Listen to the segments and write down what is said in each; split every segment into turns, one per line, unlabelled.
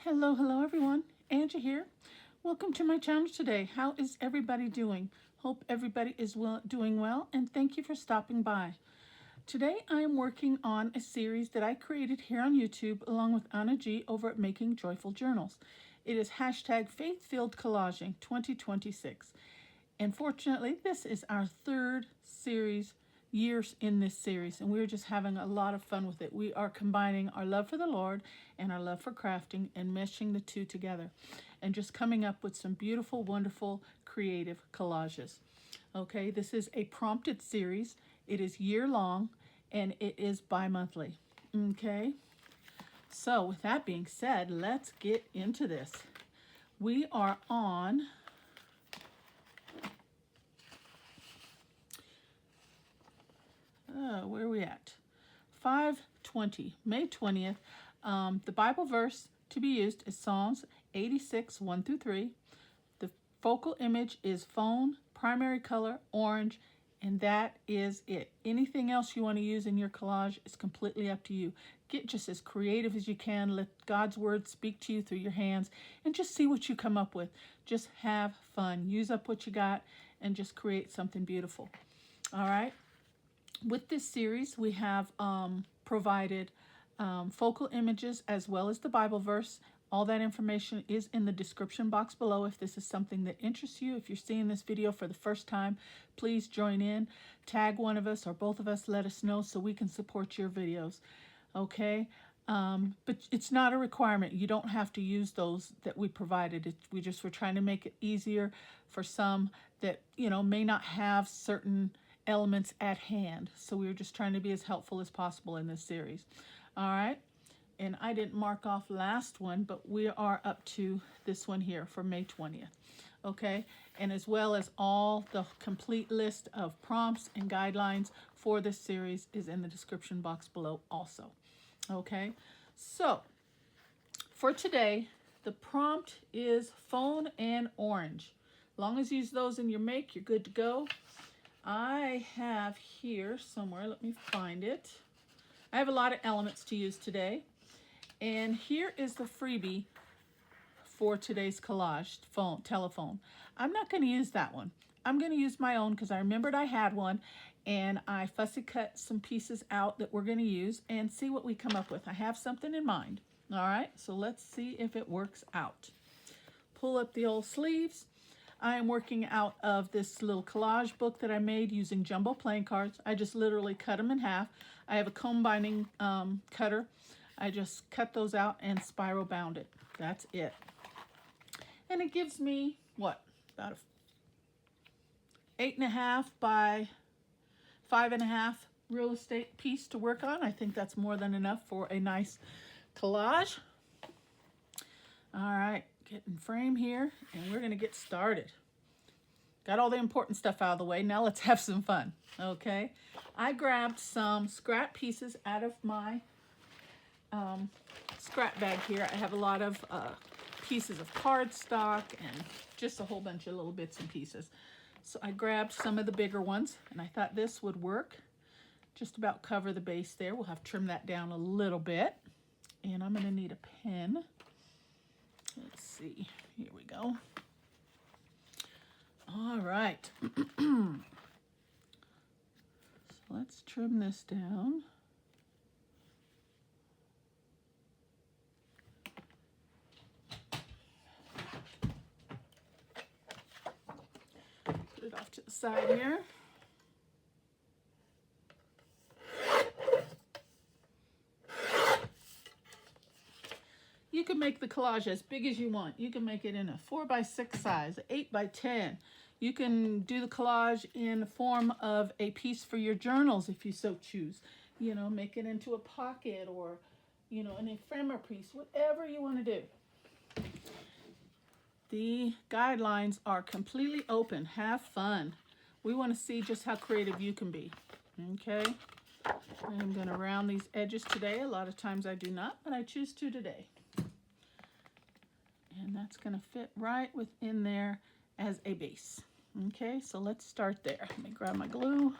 Hello everyone. Angie here. Welcome to my channel today. How is everybody doing? Hope everybody is doing well, and thank you for stopping by. Today I am working on a series that I created here on YouTube along with Anna G over at Making Joyful Journals. It is hashtag Faith-Filled Collaging 2026. And fortunately, this is our third years in this series, and we're just having a lot of fun with it. We are combining our love for the Lord and our love for crafting and meshing the two together and just coming up with some beautiful, wonderful, creative collages. Okay, this is a prompted series. It is year-long and it is bi-monthly. Okay, so with that being said, let's get into this. We are on where are we at? 5/20, May 20th. The Bible verse to be used is Psalms 86, 1 through 3. The focal image is phone, primary color, orange, and that is it. Anything else you want to use in your collage is completely up to you. Get just as creative as you can. Let God's word speak to you through your hands and just see what you come up with. Just have fun. Use up what you got and just create something beautiful. All right. With this series, we have provided focal images as well as the Bible verse. All that information is in the description box below if this is something that interests you. If you're seeing this video for the first time, please join in. Tag one of us or both of us. Let us know so we can support your videos. Okay? But it's not a requirement. You don't have to use those that we provided. We're trying to make it easier for some that, may not have certain elements at hand. So we're just trying to be as helpful as possible in this series. All right. And I didn't mark off last one, but we are up to this one here for May 20th. Okay. And as well as all the complete list of prompts and guidelines for this series is in the description box below also. Okay. So for today, the prompt is phone and orange. As long as you use those in your make, you're good to go. I have here somewhere, let me find it. I have a lot of elements to use today. And here is the freebie for today's collage, telephone. I'm not going to use that one. I'm going to use my own because I remembered I had one, and I fussy cut some pieces out that we're going to use and see what we come up with. I have something in mind. All right, so let's see if it works out. Pull up the old sleeves. I am working out of this little collage book that I made using jumbo playing cards. I just literally cut them in half. I have a comb binding cutter. I just cut those out and spiral bound it. That's it. And it gives me, what, about a 8.5 by 5.5 real estate piece to work on. I think that's more than enough for a nice collage. All right. Getting frame here, and we're going to get started. Got all the important stuff out of the way. Now let's have some fun. Okay, I grabbed some scrap pieces out of my scrap bag here. I have a lot of pieces of cardstock and just a whole bunch of little bits and pieces. So I grabbed some of the bigger ones, and I thought this would work. Just about cover the base there. We'll have to trim that down a little bit, and I'm going to need a pen. Let's see, here we go. All right. So let's trim this down. Put it off to the side here. You can make the collage as big as you want. You can make it in a 4x6 size, 8x10. You can do the collage in the form of a piece for your journals if you so choose. Make it into a pocket or, an ephemera piece, whatever you want to do. The guidelines are completely open. Have fun. We want to see just how creative you can be. Okay? I'm going to round these edges today. A lot of times I do not, but I choose to today. And that's going to fit right within there as a base. Okay, so let's start there. Let me grab my glue.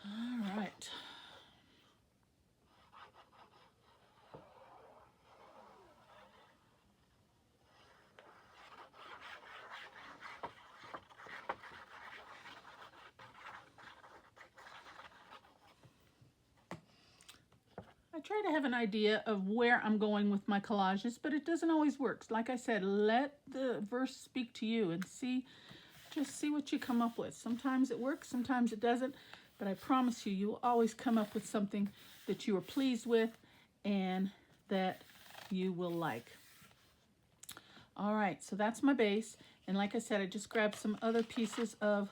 All right. try to have an idea of where I'm going with my collages, but it doesn't always work. Like I said, let the verse speak to you and just see what you come up with. Sometimes it works, sometimes it doesn't, but I promise you, you will always come up with something that you are pleased with and that you will like. All right, so that's my base. And like I said, I just grabbed some other pieces of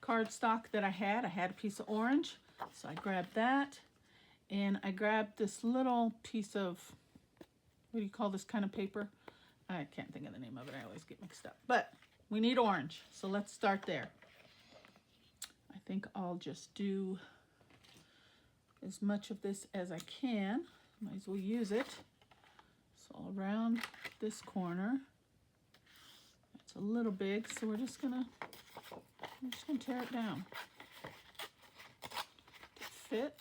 cardstock that I had. I had a piece of orange, so I grabbed that. And I grabbed this little piece of, what do you call this kind of paper? I can't think of the name of it. I always get mixed up. But we need orange, so let's start there. I think I'll just do as much of this as I can. Might as well use it. So I'll round this corner. It's a little big, so I'm just gonna tear it down to fit.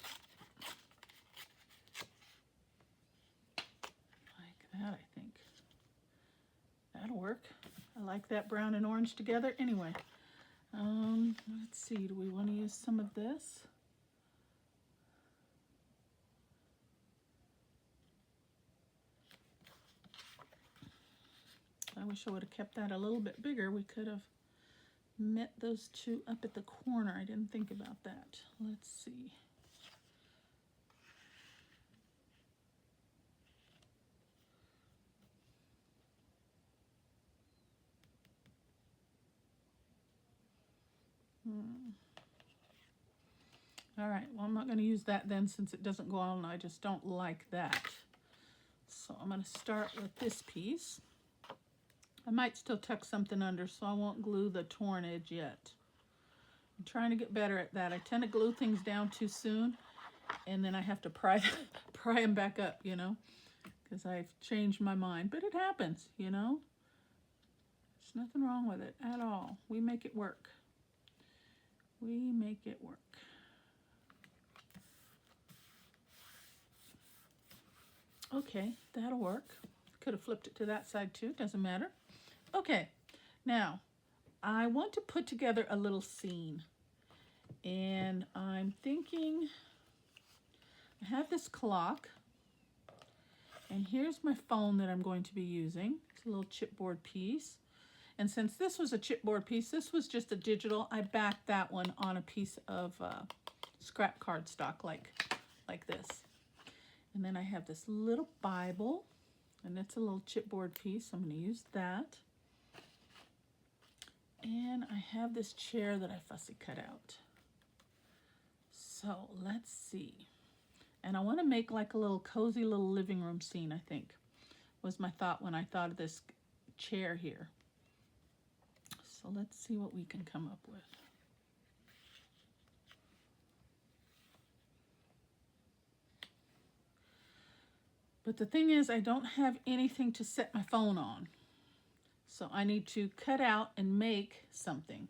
That, I think that'll work. I like that brown and orange together. Anyway, let's see, do we want to use some of this? I wish I would have kept that a little bit bigger. We could have met those two up at the corner. I didn't think about that. Let's see. All right, well, I'm not going to use that then since it doesn't go on. I just don't like that. So I'm going to start with this piece. I might still tuck something under, so I won't glue the torn edge yet. I'm trying to get better at that. I tend to glue things down too soon, and then I have to pry them back up, you know, because I've changed my mind. But it happens, you know. There's nothing wrong with it at all. We make it work. We make it work. Okay, that'll work. Could have flipped it to that side too, doesn't matter. Okay, now I want to put together a little scene. And I'm thinking, I have this clock, and here's my phone that I'm going to be using. It's a little chipboard piece. And since this was a chipboard piece, this was just a digital, I backed that one on a piece of scrap cardstock like this. And then I have this little Bible, and it's a little chipboard piece. I'm going to use that. And I have this chair that I fussy cut out. So let's see. And I want to make like a little cozy little living room scene, I think, was my thought when I thought of this chair here. So let's see what we can come up with. But the thing is, I don't have anything to set my phone on. So I need to cut out and make something.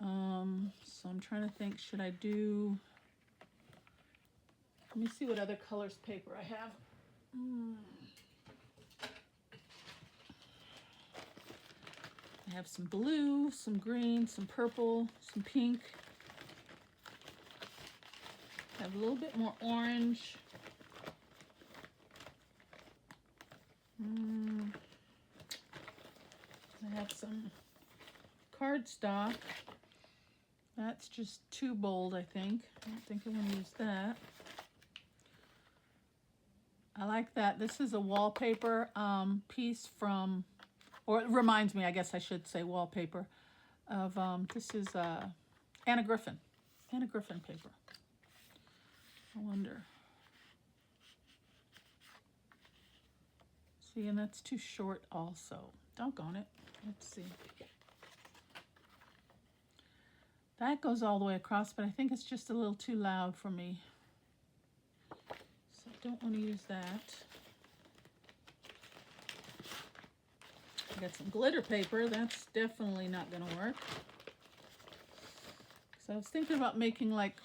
So I'm trying to think, should I do, let me see what other colors paper I have. I have some blue, some green, some purple, some pink. I have a little bit more orange. I have some cardstock. That's just too bold, I think. I don't think I'm going to use that. I like that. This is a wallpaper piece from, or it reminds me, I guess I should say wallpaper, of, this is Anna Griffin paper. I wonder. See, and that's too short also. Doggone it. Let's see. That goes all the way across, but I think it's just a little too loud for me. So I don't want to use that. I got some glitter paper. That's definitely not going to work. So I was thinking about making like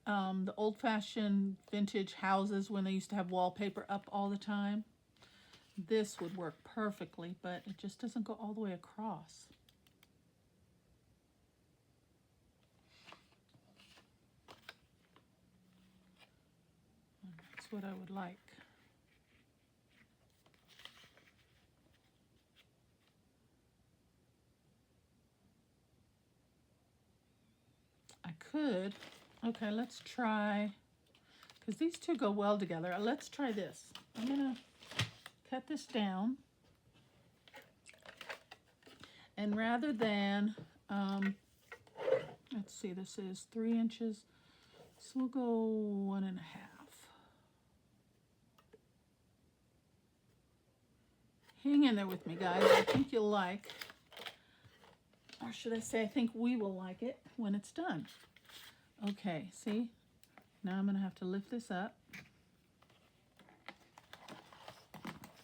the old-fashioned vintage houses when they used to have wallpaper up all the time. This would work perfectly, but it just doesn't go all the way across. what I would like. I could, okay, let's try, because these two go well together. Let's try this. I'm gonna cut this down. And rather than, let's see, this is 3 inches. So we'll go 1.5. Hang in there with me, guys. I think you'll like, or should I say, I think we will like it when it's done. Okay, see? Now I'm going to have to lift this up.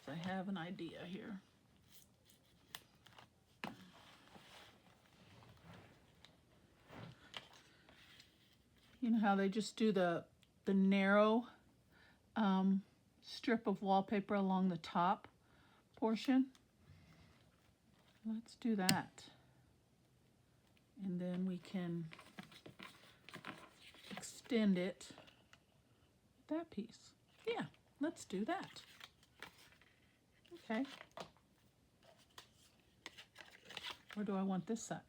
So I have an idea here. You know how they just do the narrow strip of wallpaper along the top portion? Let's do that. And then we can extend it with that piece. Yeah, let's do that. Okay. Or do I want this side?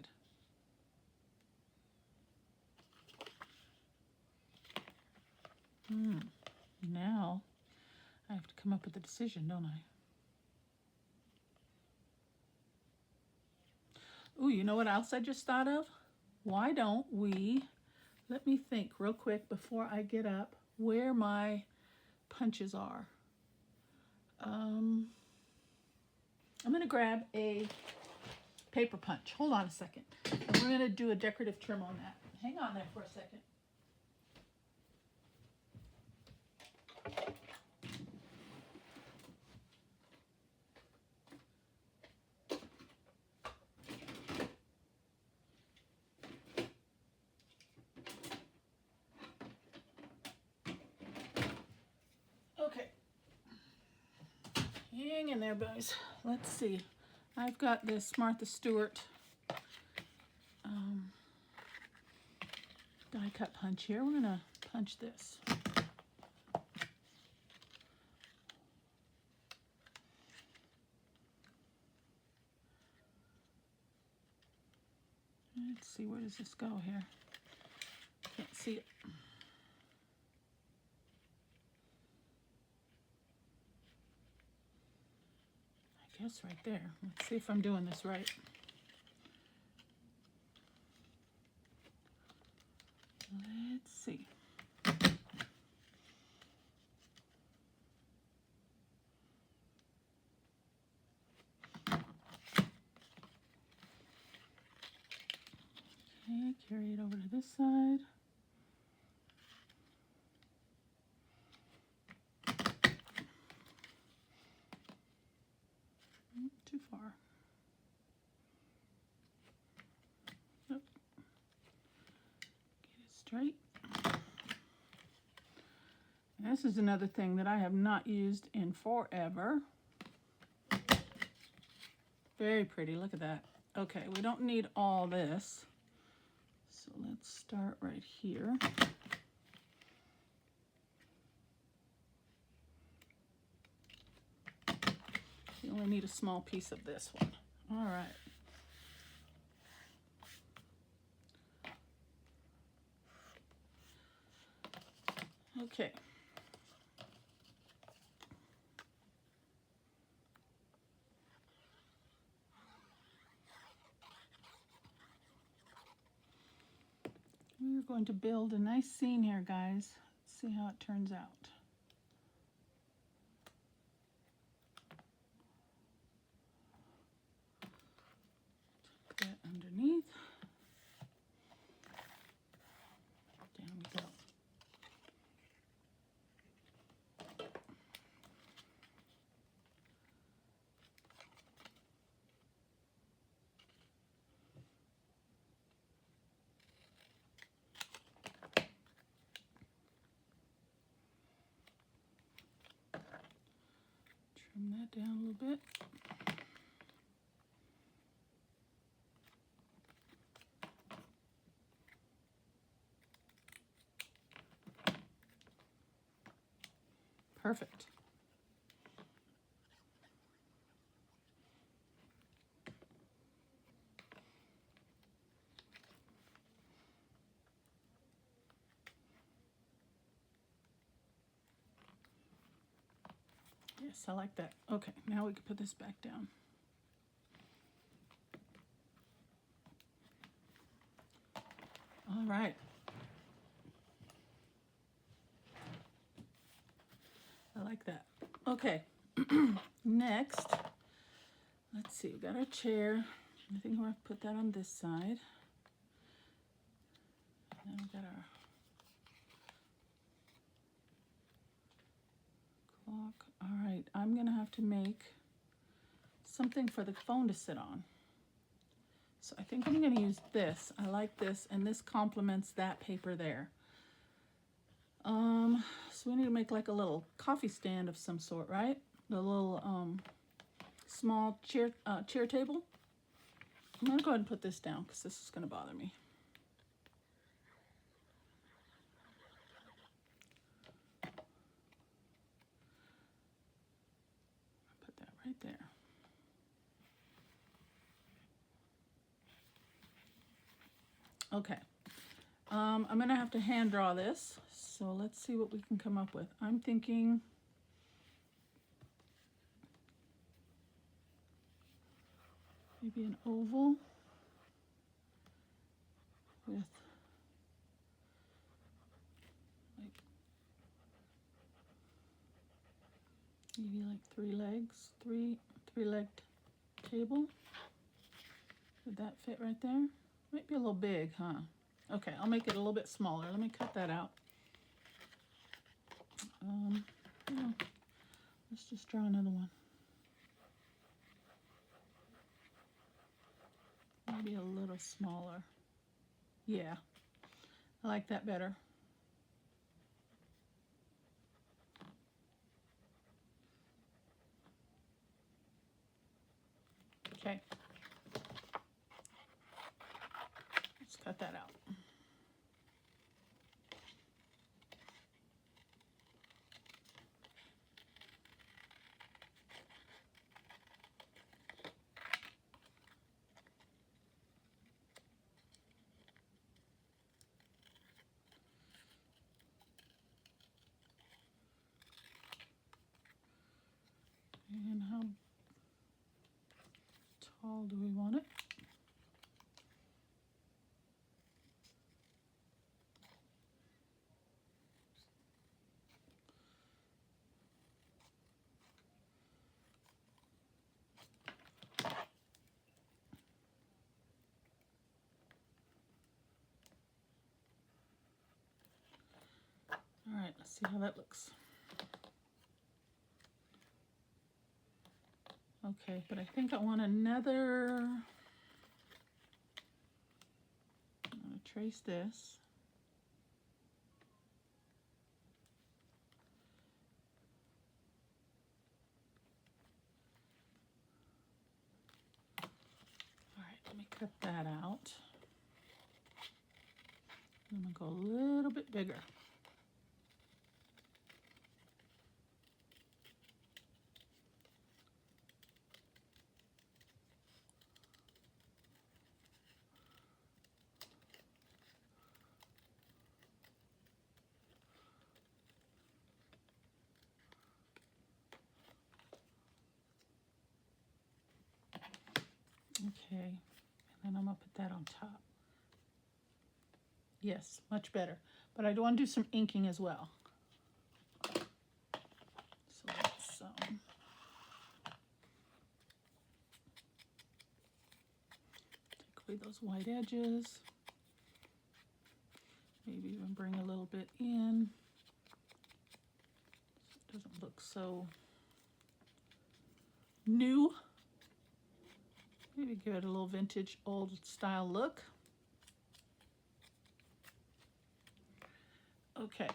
Now I have to come up with a decision, don't I? Ooh, you know what else I just thought of? Why don't we, let me think real quick before I get up where my punches are. I'm going to grab a paper punch. Hold on a second. And we're going to do a decorative trim on that. Hang on there for a second. Okay. Hang in there, guys. Let's see. I've got this Martha Stewart die cut punch here. We're going to punch this. Let's see, where does this go here? Can't see it. I guess right there. Let's see if I'm doing this right. Let's see. Okay, carry it over to this side. Too far. Nope. Get it straight. And this is another thing that I have not used in forever. Very pretty, look at that. Okay, we don't need all this. So let's start right here. You only need a small piece of this one. All right. Okay. We're going to build a nice scene here, guys. Let's see how it turns out. Tuck that underneath. Down we go. Trim that down a little bit. Perfect. Yes, I like that. Okay, now we can put this back down. All right. I like that. Okay. Next, let's see. We got our chair. I think we're going to put that on this side. And then we got our clock. All right. I'm going to have to make something for the phone to sit on. So I think I'm going to use this. I like this, and this complements that paper there. So we need to make like a little coffee stand of some sort, right? The little small chair table. I'm going to go ahead and put this down because this is going to bother me. Put that right there. Okay. I'm going to have to hand draw this, so let's see what we can come up with. I'm thinking maybe an oval with like maybe like three-legged table. Would that fit right there? Might be a little big, huh? Okay, I'll make it a little bit smaller. Let me cut that out. Yeah, let's just draw another one. Maybe a little smaller. Yeah, I like that better. Okay. Let's cut that out. And how tall do we want it? All right, let's see how that looks. Okay, but I think I want another. I'm going to trace this. All right, let me cut that out. I'm going to go a little bit bigger. Okay, and then I'm going to put that on top. Yes, much better. But I do want to do some inking as well. So let's take away those white edges. Maybe even bring a little bit in so it doesn't look so new. Maybe give it a little vintage, old style look. Okay.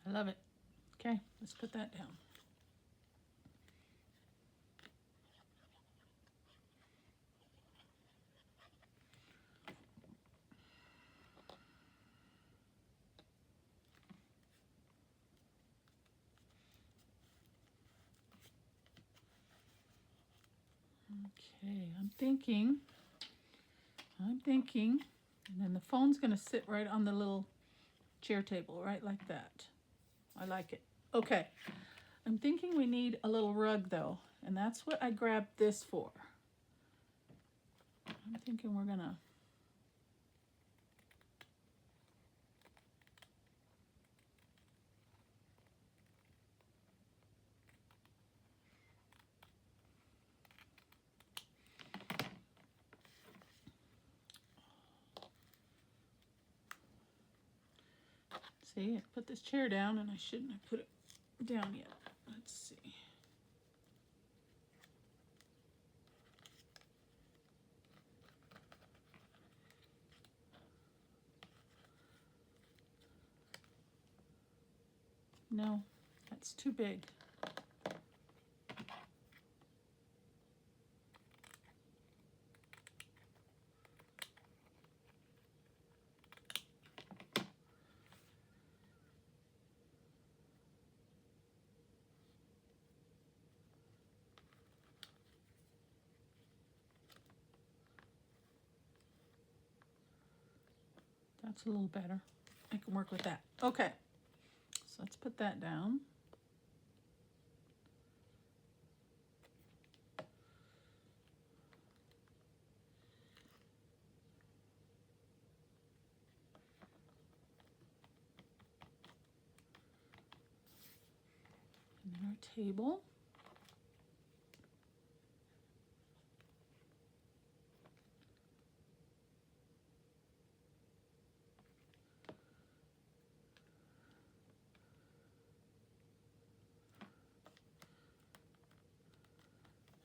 I love it. Okay, let's put that down. Okay, I'm thinking, and then the phone's gonna sit right on the little chair table, right like that. I like it. Okay, I'm thinking we need a little rug though, and that's what I grabbed this for. I'm thinking we're gonna see, I put this chair down and I shouldn't have put it down yet. Let's see. No, that's too big. That's a little better. I can work with that. Okay, so let's put that down. And then our table.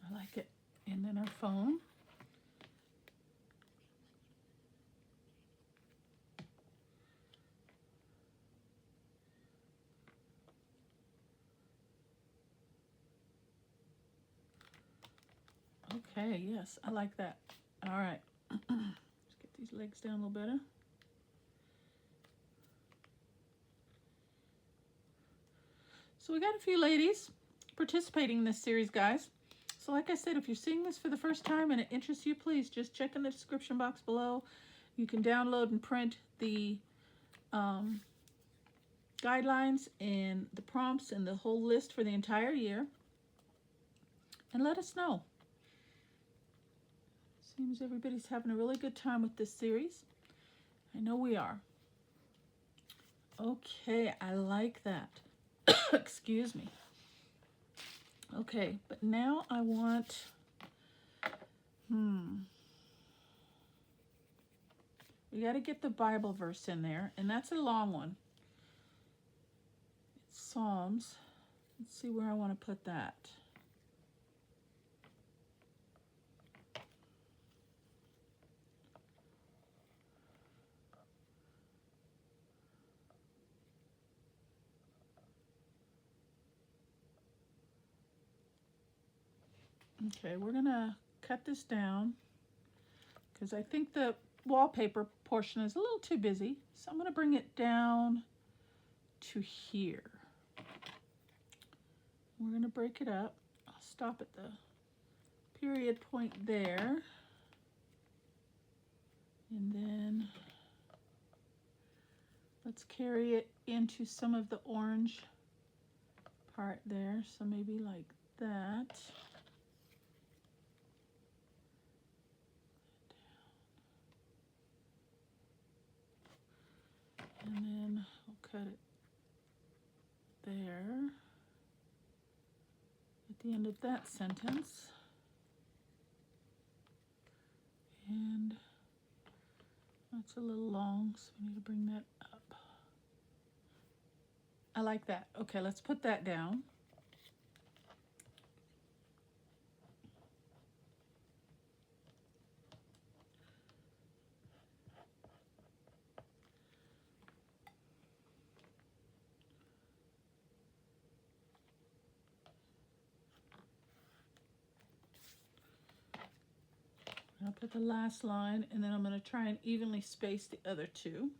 I like it. And then our phone. Okay, yes, I like that. All right. Let's get these legs down a little better. So we got a few ladies participating in this series, guys. So like I said, if you're seeing this for the first time and it interests you, please just check in the description box below. You can download and print the guidelines and the prompts and the whole list for the entire year. And let us know. Seems everybody's having a really good time with this series. I know we are. Okay, I like that. Excuse me. Okay, but now I want, we got to get the Bible verse in there, and that's a long one. It's Psalms. Let's see where I want to put that. Okay, we're going to cut this down because I think the wallpaper portion is a little too busy. So I'm going to bring it down to here. We're going to break it up. I'll stop at the period point there. And then let's carry it into some of the orange part there. So maybe like that. And then I'll cut it there at the end of that sentence. And that's a little long, so we need to bring that up. I like that. Okay, let's put that down. I'll put the last line, and then I'm going to try and evenly space the other two.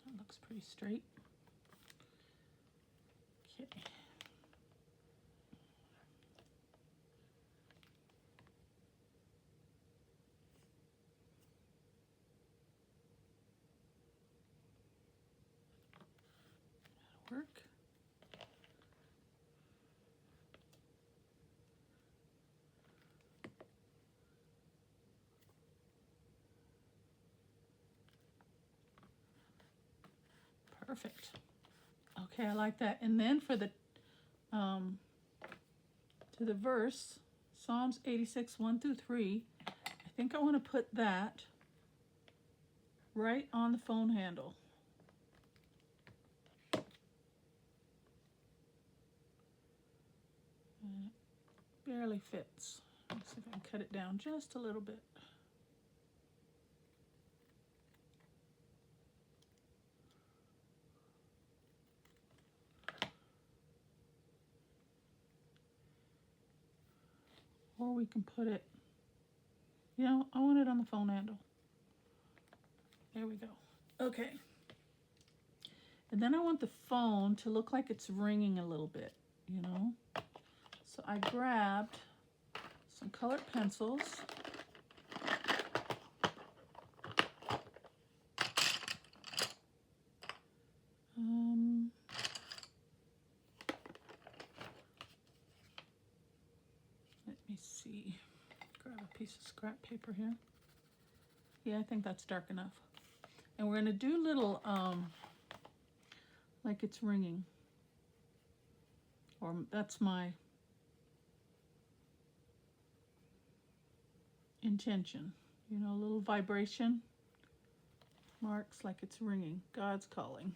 That looks pretty straight. Okay. That'll work. Perfect. Okay, I like that. And then for the to the verse, Psalms 86, 1 through 3, I think I want to put that right on the phone handle. And it barely fits. Let's see if I can cut it down just a little bit. Or we can put it, you know, I want it on the phone handle. There we go. Okay. And then I want the phone to look like it's ringing a little bit, you know. So I grabbed some colored pencils. Let me see. Grab a piece of scrap paper here. Yeah, I think that's dark enough. And we're going to do little, like it's ringing. Or that's my intention. You know, a little vibration marks like it's ringing. God's calling.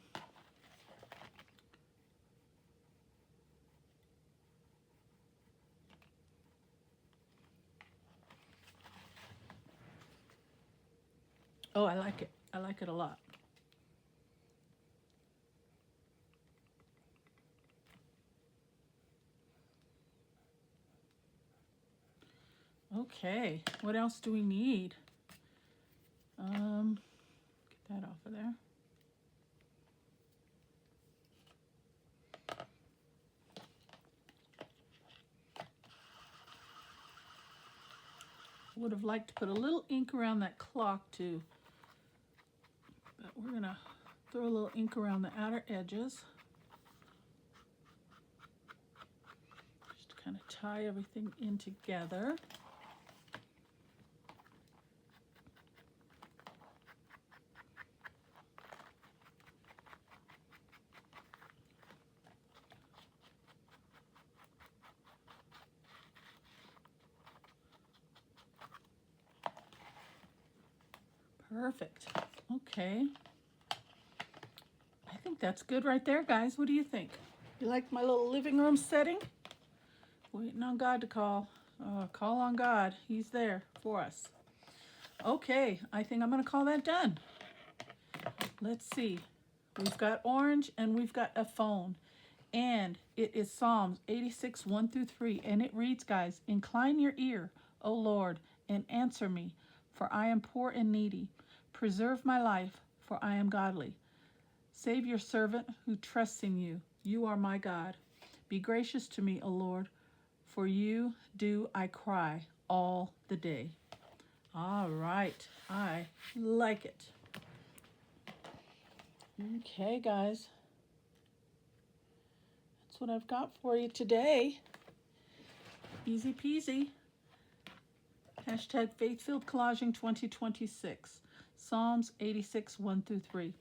Oh, I like it. I like it a lot. Okay, what else do we need? Get that off of there. Would have liked to put a little ink around that clock too, but we're gonna throw a little ink around the outer edges. Just to kind of tie everything in together. Perfect. Okay. I think that's good right there, guys. What do you think? You like my little living room setting? Waiting on God to call. Call on God. He's there for us. Okay, I think I'm going to call that done. Let's see. We've got orange and we've got a phone. And it is Psalms 86, 1 through 3. And it reads, guys, "Incline your ear, O Lord, and answer me, for I am poor and needy. Preserve my life, for I am godly. Save your servant who trusts in you. You are my God. Be gracious to me, O Lord, for you do I cry all the day." All right, I like it. Okay, guys. That's what I've got for you today. Easy peasy. Hashtag Faith-Filled Collaging 2026. Psalms 86, 1 through 3.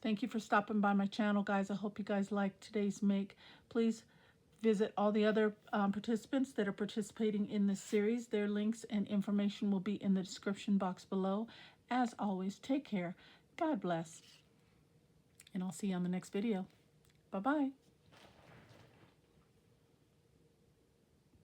Thank you for stopping by my channel, guys. I hope you guys liked today's make. Please visit all the other participants that are participating in this series. Their links and information will be in the description box below. As always, take care. God bless. And I'll see you on the next video. Bye-bye.